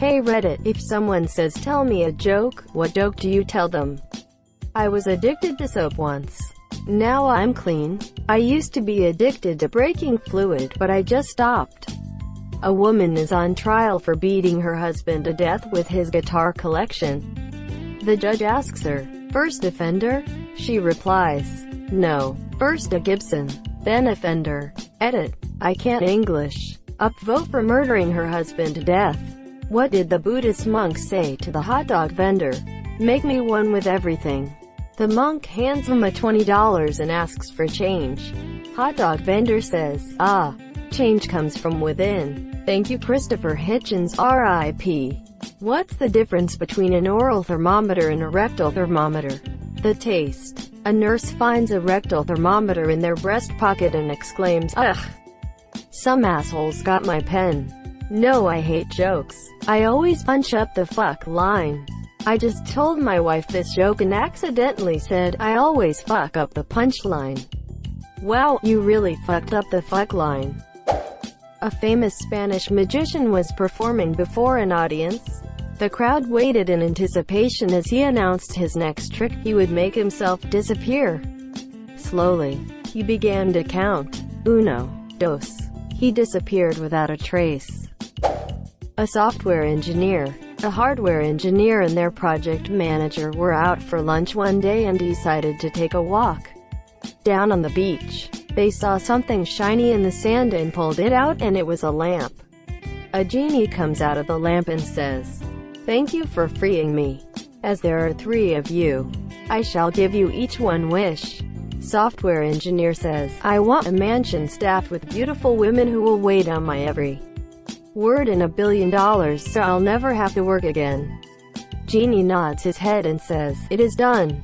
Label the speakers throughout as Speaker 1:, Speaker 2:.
Speaker 1: Hey Reddit, if someone says tell me a joke, what joke do you tell them? I was addicted to soap once. Now I'm clean. I used to be addicted to breaking fluid, but I just stopped. A woman is on trial for beating her husband to death with his guitar collection. The judge asks her, first offender? She replies, no. First a Gibson, then offender. Edit. I can't English. Upvote for murdering her husband to death. What did the Buddhist monk say to the hot dog vendor? Make me one with everything. The monk hands him a $20 and asks for change. Hot dog vendor says, ah, change comes from within. Thank you Christopher Hitchens RIP. What's the difference between an oral thermometer and a rectal thermometer? The taste. A nurse finds a rectal thermometer in their breast pocket and exclaims, ugh. Some assholes got my pen. No, I hate jokes. I always punch up the fuck line. I just told my wife this joke and accidentally said, I always fuck up the punchline. Wow, you really fucked up the fuck line. A famous Spanish magician was performing before an audience. The crowd waited in anticipation as he announced his next trick. He would make himself disappear. Slowly, he began to count. Uno, dos. He disappeared without a trace. A software engineer, a hardware engineer and their project manager were out for lunch one day and decided to take a walk. Down on the beach, they saw something shiny in the sand and pulled it out, and it was a lamp. A genie comes out of the lamp and says, thank you for freeing me. As there are 3 of you, I shall give you each one wish. Software engineer says, I want a mansion staffed with beautiful women who will wait on my every word and $1 billion so I'll never have to work again. Genie nods his head and says, it is done.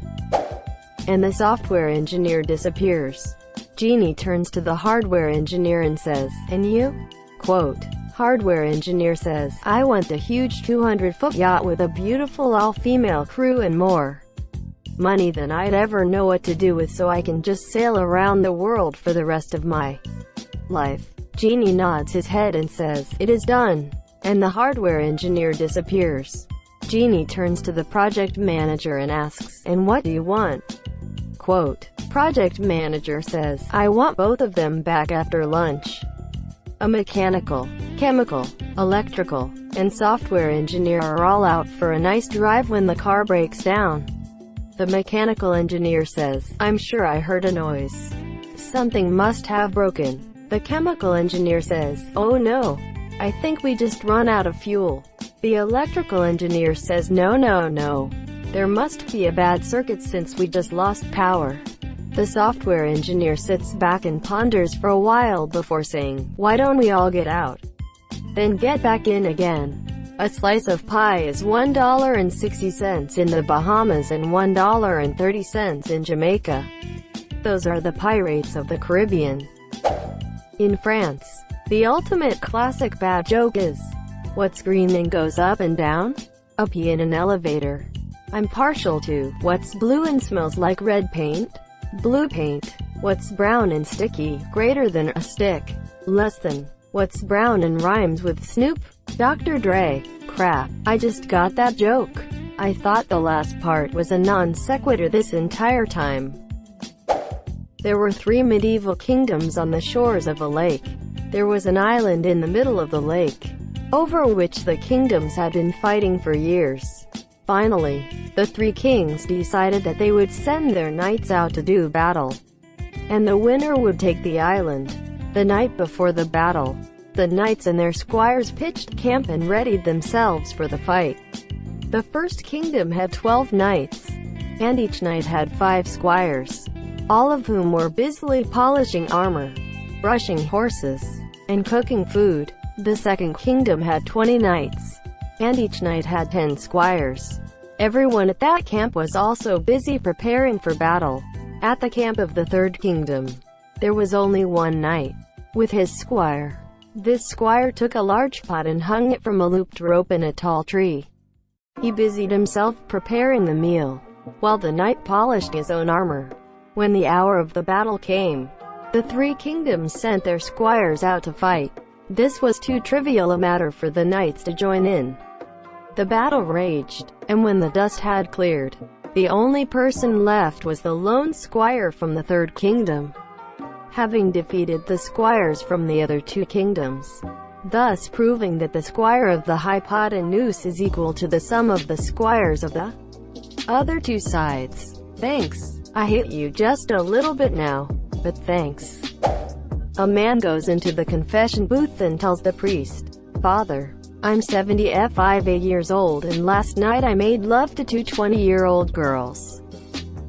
Speaker 1: And the software engineer disappears. Genie turns to the hardware engineer and says, and you? Quote. Hardware engineer says, I want a huge 200-foot yacht with a beautiful all-female crew and more money than I'd ever know what to do with, so I can just sail around the world for the rest of my life. Genie nods his head and says, it is done. And the hardware engineer disappears. Genie turns to the project manager and asks, and what do you want? Quote. Project manager says, I want both of them back after lunch. A mechanical, chemical, electrical, and software engineer are all out for a nice drive when the car breaks down. The mechanical engineer says, I'm sure I heard a noise. Something must have broken. The chemical engineer says, oh no, I think we just run out of fuel. The electrical engineer says, no. There must be a bad circuit since we just lost power. The software engineer sits back and ponders for a while before saying, why don't we all get out? Then get back in again. A slice of pie is $1.60 in the Bahamas and $1.30 in Jamaica. Those are the pirates of the Caribbean. In France, the ultimate classic bad joke is, what's green and goes up and down? A pee in an elevator. I'm partial to, what's blue and smells like red paint? Blue paint. What's brown and sticky, greater than a stick? Less than. What's brown and rhymes with Snoop? Dr. Dre. Crap, I just got that joke. I thought the last part was a non sequitur this entire time. There were 3 medieval kingdoms on the shores of a lake. There was an island in the middle of the lake, over which the kingdoms had been fighting for years. Finally, the 3 kings decided that they would send their knights out to do battle, and the winner would take the island. The night before the battle, the knights and their squires pitched camp and readied themselves for the fight. The first kingdom had 12 knights, and each knight had 5 squires, all of whom were busily polishing armor, brushing horses, and cooking food. The second kingdom had 20 knights, and each knight had 10 squires. Everyone at that camp was also busy preparing for battle. At the camp of the third kingdom, there was only 1 knight, with his squire. This squire took a large pot and hung it from a looped rope in a tall tree. He busied himself preparing the meal, while the knight polished his own armor. When the hour of the battle came, the 3 kingdoms sent their squires out to fight. This was too trivial a matter for the knights to join in. The battle raged, and when the dust had cleared, the only person left was the lone squire from the Third Kingdom, having defeated the squires from the other two kingdoms, thus proving that the squire of the hypotenuse is equal to the sum of the squires of the other two sides. Thanks. I hit you just a little bit now, but thanks. A man goes into the confession booth and tells the priest, "Father, I'm 75 years old and last night I made love to two 20-year-old girls."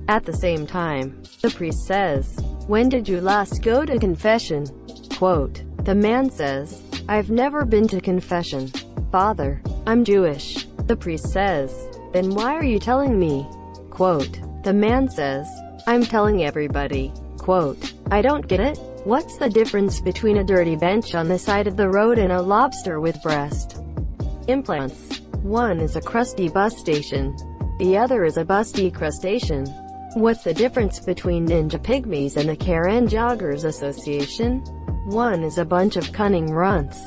Speaker 1: At the same time, the priest says, "When did you last go to confession?" Quote, the man says, "I've never been to confession, Father. I'm Jewish." The priest says, "Then why are you telling me?" Quote, the man says, "I'm telling everybody." Quote, "I don't get it. What's the difference between a dirty bench on the side of the road and a lobster with breast implants? One is a crusty bus station. The other is a busty crustacean. What's the difference between Ninja Pygmies and the Karen Joggers Association? One is a bunch of cunning runts."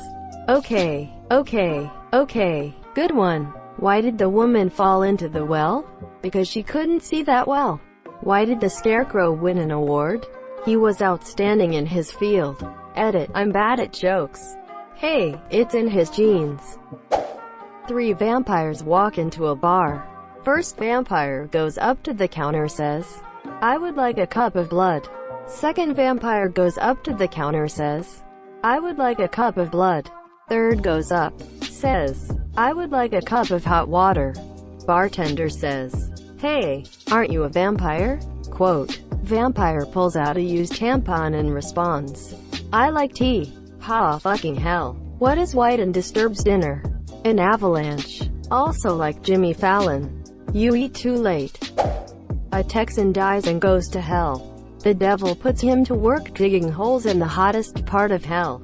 Speaker 1: Okay, good one. Why did the woman fall into the well? Because she couldn't see that well. Why did the scarecrow win an award? He was outstanding in his field. Edit. I'm bad at jokes. Hey, it's in his genes. 3 vampires walk into a bar. First vampire goes up to the counter, says, "I would like a cup of blood." Second vampire goes up to the counter, says, "I would like a cup of blood." Third goes up, says, "I would like a cup of hot water." Bartender says, "Hey, aren't you a vampire?" Quote, vampire pulls out a used tampon and responds, "I like tea." Ha fucking hell. What is white and disturbs dinner? An avalanche. Also like Jimmy Fallon. You eat too late. A Texan dies and goes to hell. The devil puts him to work digging holes in the hottest part of hell.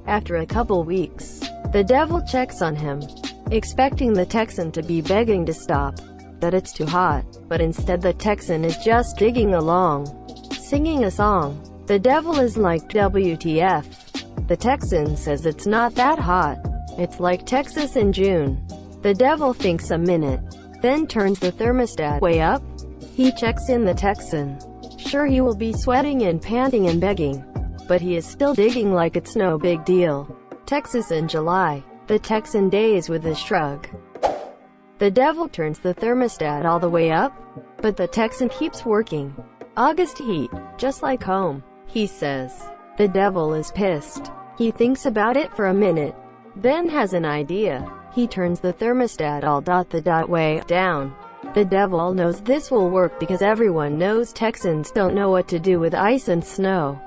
Speaker 1: After a couple weeks, the devil checks on him, expecting the Texan to be begging to stop, that it's too hot, but instead the Texan is just digging along, singing a song. The devil is like, "WTF?" The Texan says it's not that hot. It's like Texas in June. The devil thinks a minute, then turns the thermostat way up. He checks in the Texan. Sure, he will be sweating and panting and begging, but he is still digging like it's no big deal. Texas in July. The Texan days with a shrug. The devil turns the thermostat all the way up, but the Texan keeps working. August heat, just like home, he says. The devil is pissed. He thinks about it for a minute, then has an idea. He turns the thermostat all the way down. The devil knows this will work because everyone knows Texans don't know what to do with ice and snow.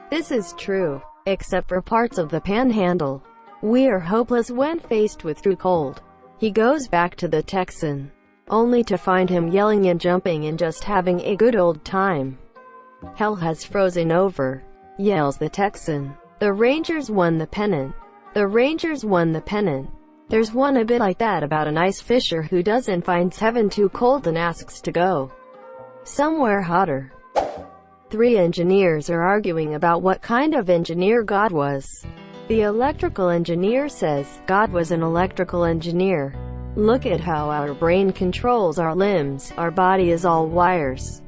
Speaker 1: This is true, except for parts of the panhandle. We are hopeless when faced with true cold. He goes back to the Texan, only to find him yelling and jumping and just having a good old time. Hell has frozen over, yells the Texan. The Rangers won the pennant. The Rangers won the pennant. There's one a bit like that about an ice fisher who doesn't find heaven too cold and asks to go somewhere hotter. 3 engineers are arguing about what kind of engineer God was. The electrical engineer says, God was an electrical engineer. Look at how our brain controls our limbs, our body is all wires.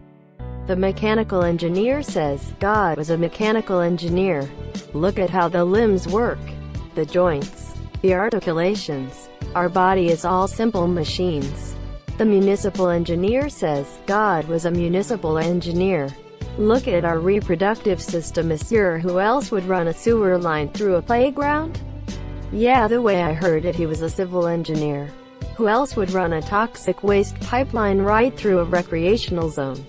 Speaker 1: The mechanical engineer says, God was a mechanical engineer. Look at how the limbs work, the joints, the articulations. Our body is all simple machines. The municipal engineer says, God was a municipal engineer. Look at our reproductive system, monsieur. Who else would run a sewer line through a playground? Yeah, the way I heard it, he was a civil engineer. Who else would run a toxic waste pipeline right through a recreational zone?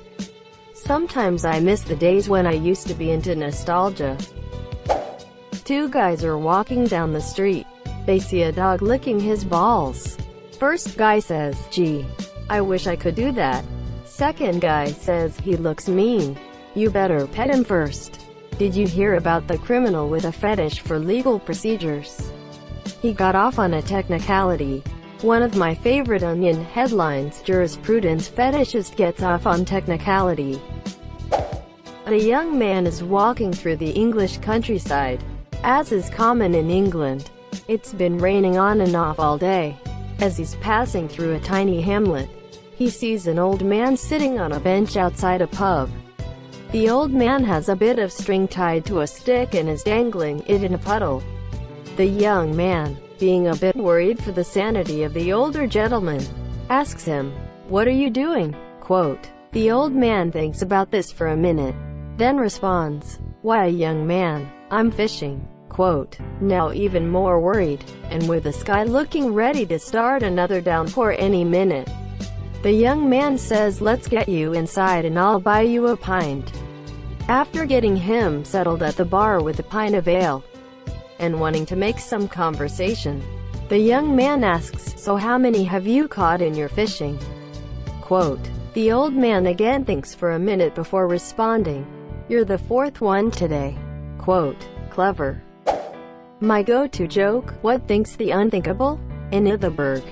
Speaker 1: Sometimes I miss the days when I used to be into nostalgia. 2 guys are walking down the street. They see a dog licking his balls. First guy says, gee, I wish I could do that. Second guy says, he looks mean. You better pet him first. Did you hear about the criminal with a fetish for legal procedures? He got off on a technicality. One of my favorite Onion headlines, jurisprudence fetishist gets off on technicality. A young man is walking through the English countryside, as is common in England. It's been raining on and off all day. As he's passing through a tiny hamlet, he sees an old man sitting on a bench outside a pub. The old man has a bit of string tied to a stick and is dangling it in a puddle. The young man, being a bit worried for the sanity of the older gentleman, asks him, "What are you doing?" Quote, the old man thinks about this for a minute, then responds, "Why, young man, I'm fishing." Quote, now even more worried, and with the sky looking ready to start another downpour any minute, the young man says, "Let's get you inside and I'll buy you a pint." After getting him settled at the bar with a pint of ale, and wanting to make some conversation, the young man asks, "So how many have you caught in your fishing?" Quote, the old man again thinks for a minute before responding, "You're the fourth one today." Quote, clever. My go-to joke, what thinks the unthinkable? In Itherberg.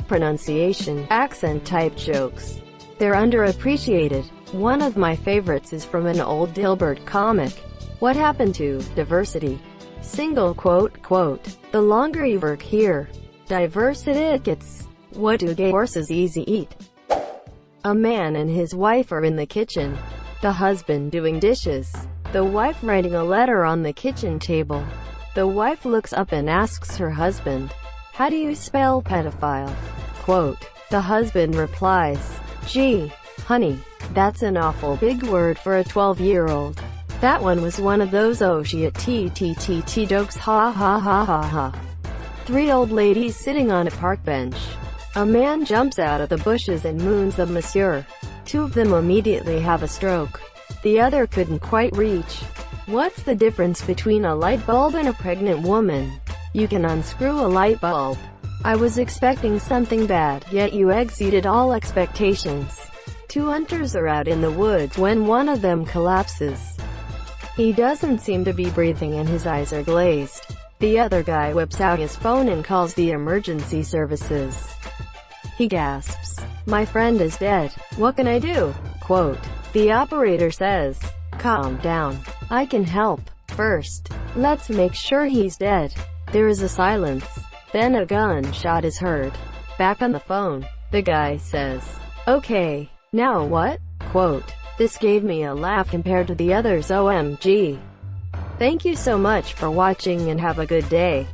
Speaker 1: Pronunciation, accent type jokes. They're underappreciated. One of my favorites is from an old Dilbert comic. What happened to diversity? Single quote, the longer you work here, diverse it gets. What do gay horses easy eat? A man and his wife are in the kitchen. The husband doing dishes, the wife writing a letter on the kitchen table. The wife looks up and asks her husband, "How do you spell pedophile?" Quote, the husband replies, "Gee, honey, that's an awful big word for a 12-year-old. That one was one of those oh shit TTTT jokes, ha ha ha ha ha." Three old ladies sitting on a park bench. A man jumps out of the bushes and moons them, "Monsieur." Two of them immediately have a stroke. The other couldn't quite reach. What's the difference between a light bulb and a pregnant woman? You can unscrew a light bulb. I was expecting something bad, yet you exceeded all expectations. Two hunters are out in the woods when one of them collapses. He doesn't seem to be breathing and his eyes are glazed. The other guy whips out his phone and calls the emergency services. He gasps, "My friend is dead. What can I do?" Quote, the operator says, "Calm down. I can help. First, let's make sure he's dead." There is a silence. Then a gunshot is heard. Back on the phone, the guy says, "Okay, now what?" Quote, "This gave me a laugh compared to the others, OMG. Thank you so much for watching and have a good day."